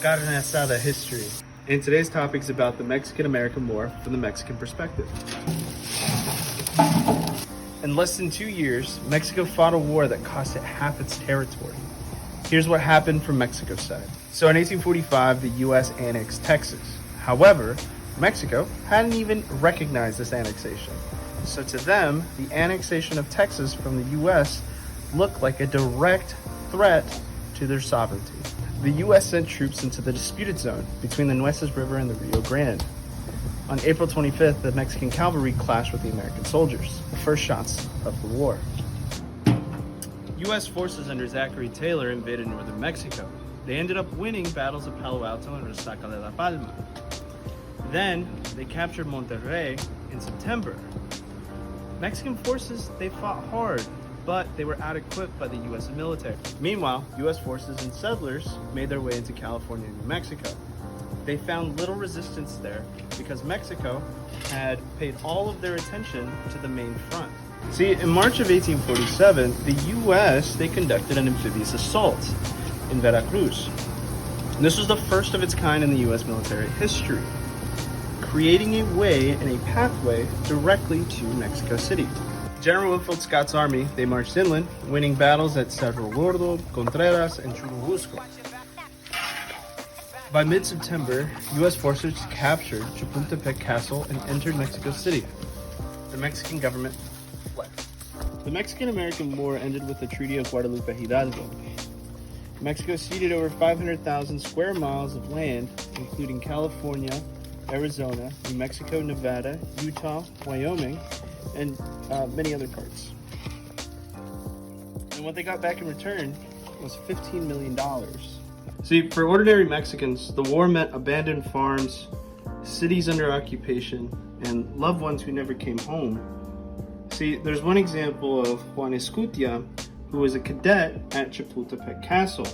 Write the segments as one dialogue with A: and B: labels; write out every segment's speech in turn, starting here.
A: Carne asada history. And today's topic is about the Mexican-American War from the Mexican perspective. In less than 2 years, Mexico fought a war that cost it half its territory. Here's what happened from Mexico's side. So in 1845, the U.S. annexed Texas. However, Mexico hadn't even recognized this annexation. So to them, the annexation of Texas from the U.S. looked like a direct threat to their sovereignty. The U.S. sent troops into the disputed zone between the Nueces River and the Rio Grande. On April 25th, the Mexican cavalry clashed with the American soldiers, the first shots of the war. U.S. forces under Zachary Taylor invaded northern Mexico. They ended up winning battles of Palo Alto and Resaca de la Palma. Then, they captured Monterrey in September. Mexican forces, they fought hard, but they were out-equipped by the U.S. military. Meanwhile, U.S. forces and settlers made their way into California and New Mexico. They found little resistance there because Mexico had paid all of their attention to the main front. See, in March of 1847, the U.S., they conducted an amphibious assault in Veracruz. And this was the first of its kind in the U.S. military history, creating a way and a pathway directly to Mexico City. General Winfield Scott's army, they marched inland, winning battles at Cerro Gordo, Contreras, and Churubusco. By mid-September, U.S. forces captured Chapultepec Castle and entered Mexico City. The Mexican government fled. The Mexican-American War ended with the Treaty of Guadalupe Hidalgo. Mexico ceded over 500,000 square miles of land, including California, Arizona, New Mexico, Nevada, Utah, Wyoming, and many other parts. And what they got back in return was $15 million. See, for ordinary Mexicans, the war meant abandoned farms, cities under occupation, and loved ones who never came home. See, there's one example of Juan Escutia, who was a cadet at Chapultepec Castle.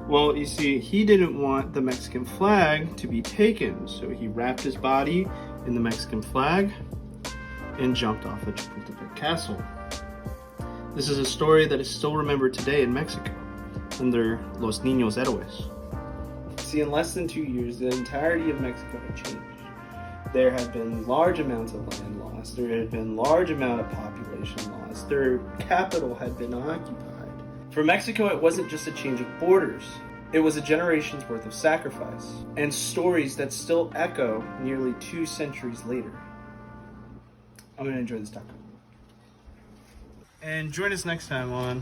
A: Well, you see, he didn't want the Mexican flag to be taken, so he wrapped his body in the Mexican flag and jumped off of Chapultepec Castle. This is a story that is still remembered today in Mexico under Los Niños Héroes. See, in less than 2 years, the entirety of Mexico had changed. There had been large amounts of land lost. There had been large amount of population lost. Their capital had been occupied. For Mexico, it wasn't just a change of borders. It was a generation's worth of sacrifice and stories that still echo nearly 2 centuries later. I'm going to enjoy this taco. And join us next time on